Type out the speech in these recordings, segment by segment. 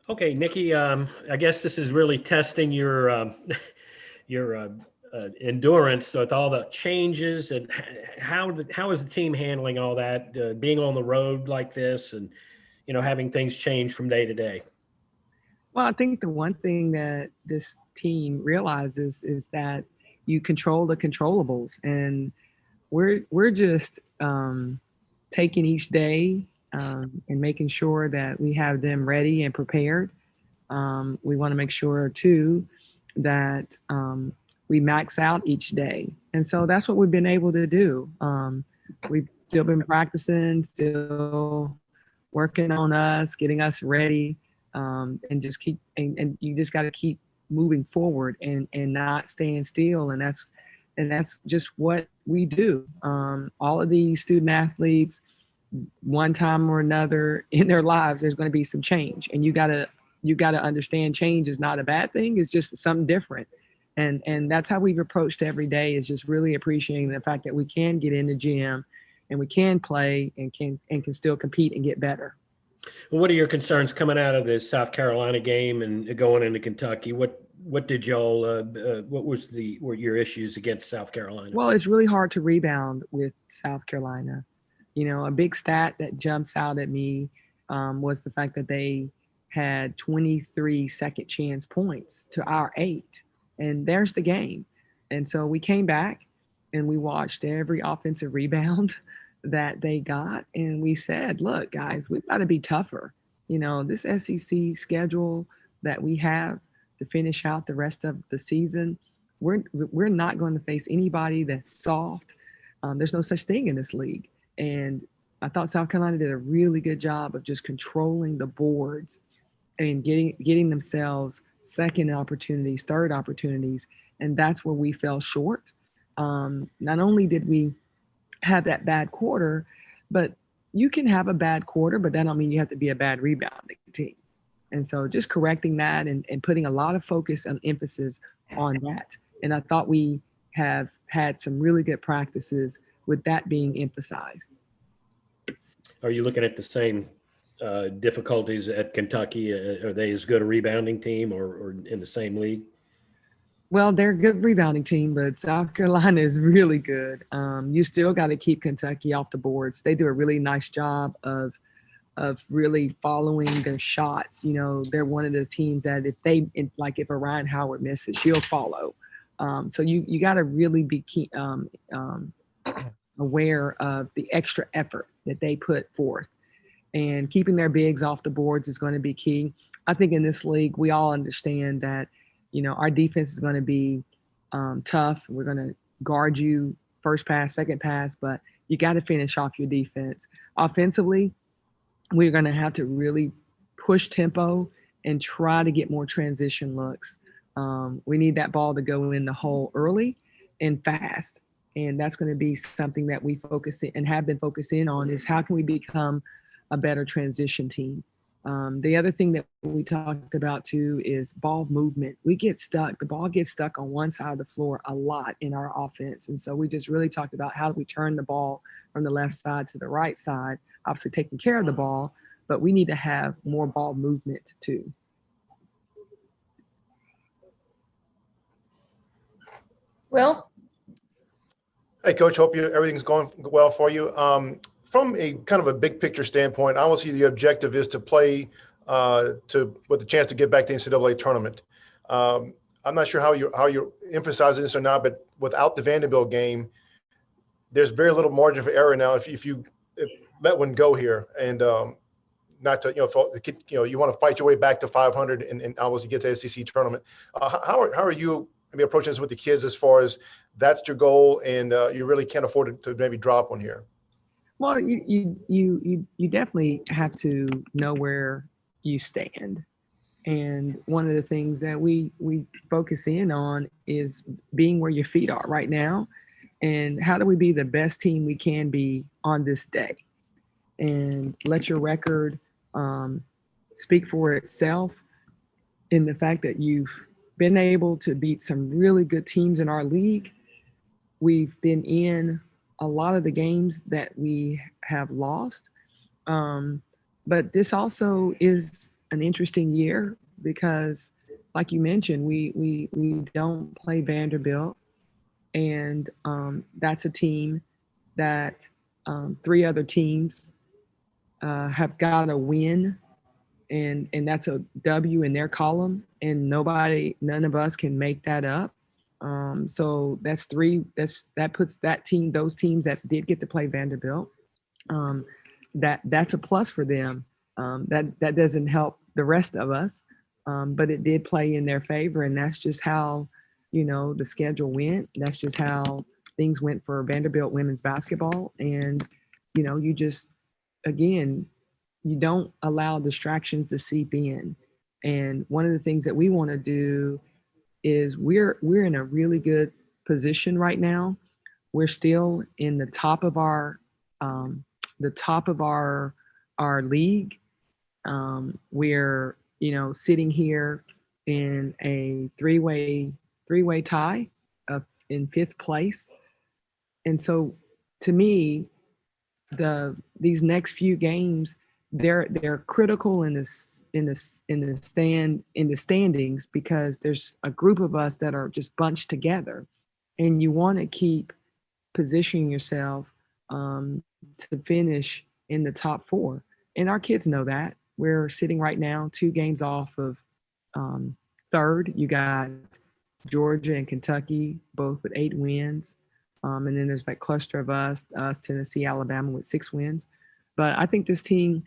Okay, Nikki, I guess this is really testing your your endurance with all the changes and how is the team handling all that, being on the road like this, and having things change from day to day. Well, I think the one thing that this team realizes is that you control the controllables, and we're just taking each day and making sure that we have them ready and prepared. We want to make sure too that we max out each day, and so that's what we've been able to do. We've still been practicing, still working on us, getting us ready, and just and you just got to keep moving forward and not staying still, and that's just what we do. All of these student athletes, one time or another in their lives, there's going to be some change, and you got to understand change is not a bad thing. It's just something different, and that's how we've approached every day. Is just really appreciating the fact that we can get in the gym, and we can play and can still compete and get better. What are your concerns coming out of the South Carolina game and going into Kentucky? What did y'all? What were your issues against South Carolina? Well, it's really hard to rebound with South Carolina. A big stat that jumps out at me was the fact that they had 23 second chance points to our 8. And there's the game. And so we came back and we watched every offensive rebound that they got. And we said, look, guys, we've got to be tougher. This SEC schedule that we have to finish out the rest of the season, we're not going to face anybody that's soft. There's no such thing in this league. And I thought South Carolina did a really good job of just controlling the boards and getting themselves second opportunities, third opportunities, and that's where we fell short. Not only did we have that bad quarter, but you can have a bad quarter, but that don't mean you have to be a bad rebounding team. And so just correcting that and putting a lot of focus and emphasis on that. And I thought we have had some really good practices with that being emphasized. Are you looking at the same difficulties at Kentucky? Are they as good a rebounding team or in the same league? Well, they're a good rebounding team, but South Carolina is really good. You still got to keep Kentucky off the boards. They do a really nice job of really following their shots. They're one of the teams that if Orion Howard misses, she'll follow. So you got to really be aware of the extra effort that they put forth, and keeping their bigs off the boards is going to be key. I think in this league, we all understand that, our defense is going to be tough. We're going to guard you first pass, second pass, but you got to finish off your defense. Offensively, we're going to have to really push tempo and try to get more transition looks. We need that ball to go in the hole early and fast. And that's going to be something that we focus in and have been focusing on, is how can we become a better transition team. The other thing that we talked about too is ball movement. We get stuck. The ball gets stuck on one side of the floor a lot in our offense. And so we just really talked about how do we turn the ball from the left side to the right side, obviously taking care of the ball, but we need to have more ball movement too. Well, hey, Coach, hope everything's going well for you. From a kind of a big picture standpoint, obviously the objective is to play with the chance to get back to the NCAA tournament. I'm not sure how you're emphasizing this or not, but without the Vanderbilt game, there's very little margin for error now if you let one go here, and not to you want to fight your way back to 500 and obviously get to the SEC tournament. How are you approaching this with the kids as far as that's your goal and you really can't afford to maybe drop one here? Well, you definitely have to know where you stand. And one of the things that we focus in on is being where your feet are right now, and how do we be the best team we can be on this day, and let your record speak for itself in the fact that you've been able to beat some really good teams in our league. We've been in a lot of the games that we have lost, But this also is an interesting year because, like you mentioned, we don't play Vanderbilt, and that's a team that three other teams have got to win, and that's a W in their column, and none of us can make that up. So that's three. That puts those teams that did get to play Vanderbilt. That's a plus for them. That doesn't help the rest of us, but it did play in their favor, and that's just how the schedule went. That's just how things went for Vanderbilt women's basketball, and you just again you don't allow distractions to seep in. And one of the things that we want to do is we're in a really good position right now. We're still in the top of our league. We're sitting here in a three-way tie in fifth place. And so to me, these next few games, they're critical in the standings, because there's a group of us that are just bunched together, and you want to keep positioning yourself to finish in the top four. And our kids know that. We're sitting right now 2 games off of third. You got Georgia and Kentucky, both with 8 wins. And then there's that cluster of us, Tennessee, Alabama with 6 wins. But I think this team,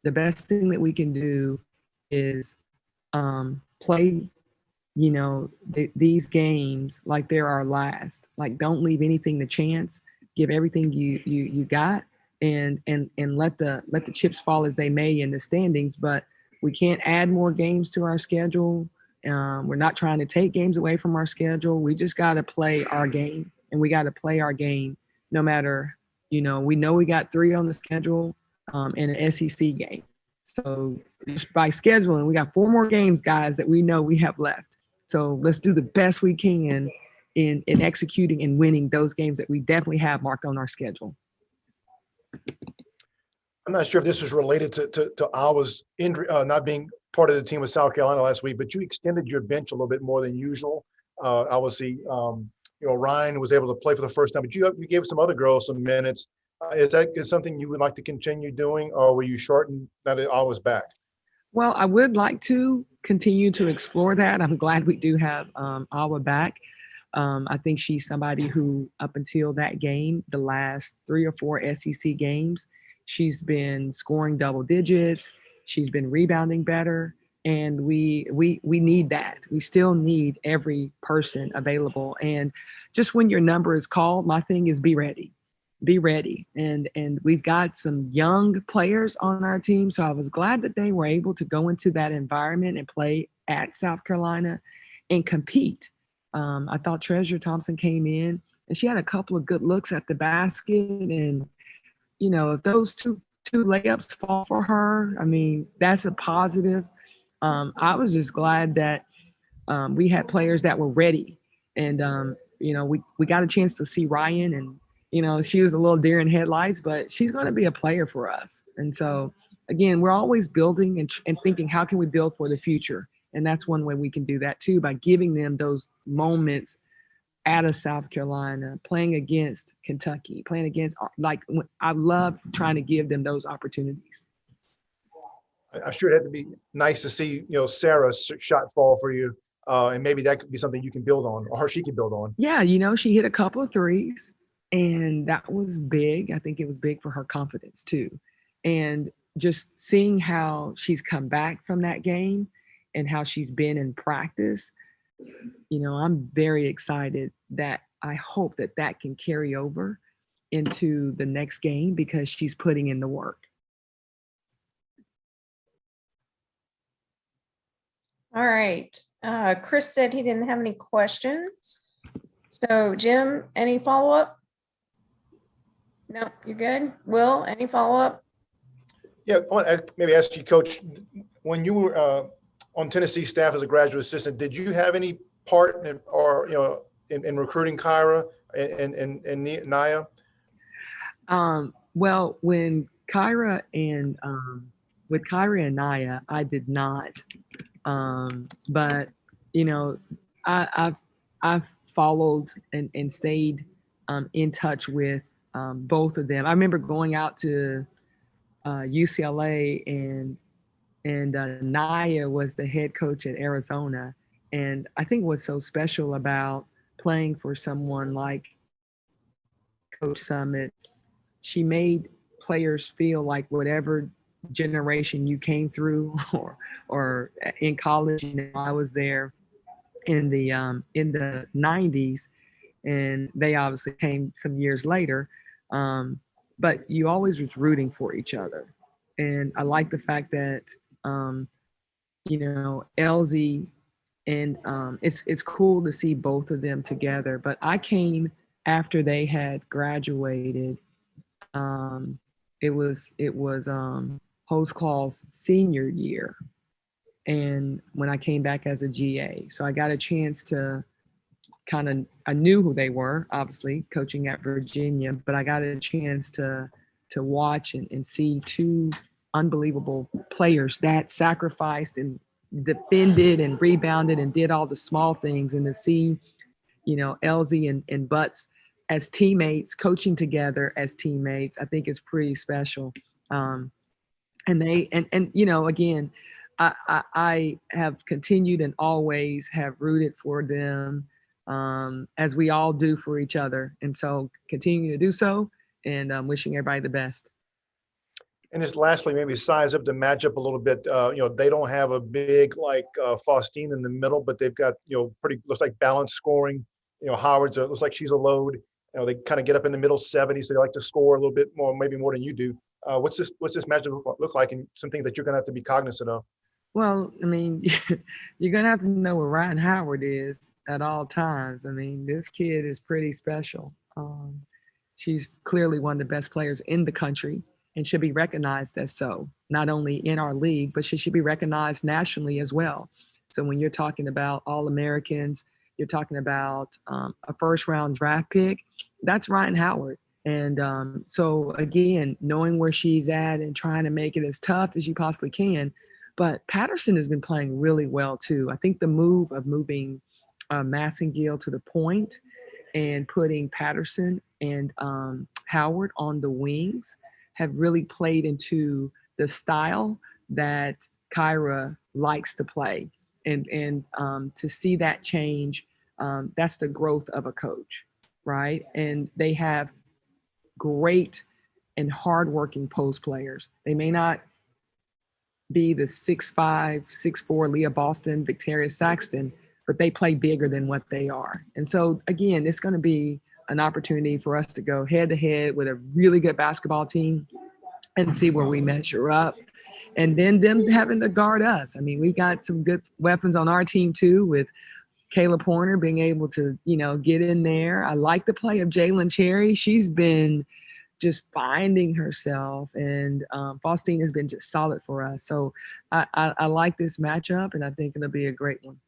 the best thing that we can do is play, these games like they're our last. Like, don't leave anything to chance. Give everything you got, and let the chips fall as they may in the standings. But we can't add more games to our schedule. We're not trying to take games away from our schedule. We just got to play our game, and we got to play our game no matter, we know we got 3 on the schedule and an SEC game. So just by scheduling, we got 4 more games, guys, that we know we have left. So let's do the best we can in executing and winning those games that we definitely have marked on our schedule. I'm not sure if this was related to Iowa's injury, not being part of the team with South Carolina last week, but you extended your bench a little bit more than usual. Obviously, Ryan was able to play for the first time, but you gave some other girls some minutes. Is that something you would like to continue doing, or were you shortened that Iowa's back? Well, I would like to continue to explore that. I'm glad we do have Iowa back. I think she's somebody who, up until that game, the last 3 or 4 SEC games, she's been scoring double digits. She's been rebounding better, and we need that. We still need every person available. And just when your number is called, my thing is be ready. Be ready. And we've got some young players on our team, so I was glad that they were able to go into that environment and play at South Carolina and compete. I thought Treasure Thompson came in and she had a couple of good looks at the basket, and if those two layups fall for her, I mean, that's a positive. I was just glad that we had players that were ready, and we got a chance to see Ryan, and she was a little deer in headlights, but she's going to be a player for us. And so again, we're always building and thinking, how can we build for the future? And that's one way we can do that too, by giving them those moments out of South Carolina, playing against Kentucky, playing against, I love trying to give them those opportunities. I'm sure it had to be nice to see, Sarah's shot fall for you. And maybe that could be something you can build on, or she can build on. Yeah, she hit a couple of threes, and that was big. I think it was big for her confidence too. And just seeing how she's come back from that game and how she's been in practice, I'm very excited that I hope that can carry over into the next game, because she's putting in the work. All right. Chris said he didn't have any questions. So Jim, any follow-up? No, you're good. Will, any follow-up? Yeah, I want to maybe ask you, Coach, when you were on Tennessee staff as a graduate assistant, did you have any part in recruiting Kyra and Nia? Well, when Kyra and with Kyra and Naya, I did not. But you know, I've followed and stayed in touch with both of them. I remember going out to UCLA and Naya was the head coach at Arizona, and I think what's so special about playing for someone like Coach Summit, she made players feel like whatever generation you came through or in college. You know, I was there in the 90s, and they obviously came some years later. But you always was rooting for each other. And I like the fact that you know, Elsie and it's cool to see both of them together. But I came after they had graduated. Um, it was Host Call's senior year, and when I came back as a GA, so I got a chance to I knew who they were, obviously coaching at Virginia, but I got a chance to watch and see two unbelievable players that sacrificed and defended and rebounded and did all the small things, and to see, you know, Elsie and Butts as teammates, coaching together as teammates, I think is pretty special. And they and you know, again, I have continued and always have rooted for them, as we all do for each other, and so continue to do so. And I'm wishing everybody the best. And just lastly, maybe size up the matchup a little bit. You know, they don't have a big like Faustine in the middle, but they've got, you know, pretty, looks like balanced scoring. You know, Howard's looks like she's a load. You know, they kind of get up in the middle 70s, so they like to score a little bit more, maybe more than you do. What's this matchup look like, and some things that you're gonna have to be cognizant of? Well, I mean, you're gonna have to know where Ryan Howard is at all times. I mean, this kid is pretty special. She's clearly one of the best players in the country and should be recognized as so, not only in our league, but she should be recognized nationally as well. So when you're talking about All-Americans, you're talking about a first-round draft pick, that's Ryan Howard. And so again, knowing where she's at and trying to make it as tough as you possibly can. But Patterson has been playing really well too. I think the move of moving Massengill to the point and putting Patterson and Howard on the wings have really played into the style that Kyra likes to play. And to see that change, that's the growth of a coach, right? And they have great and hardworking post players. They may not be the 6'5", 6'4" Leah Boston, Victoria Saxton, but they play bigger than what they are. And so again, it's going to be an opportunity for us to go head to head with a really good basketball team and see where we measure up. And then them having to guard us. I mean, we've got some good weapons on our team too, with Kayla Porter being able to, you know, get in there. I like the play of Jalen Cherry. She's been just finding herself, and Faustine has been just solid for us. So I like this matchup, and I think it'll be a great one.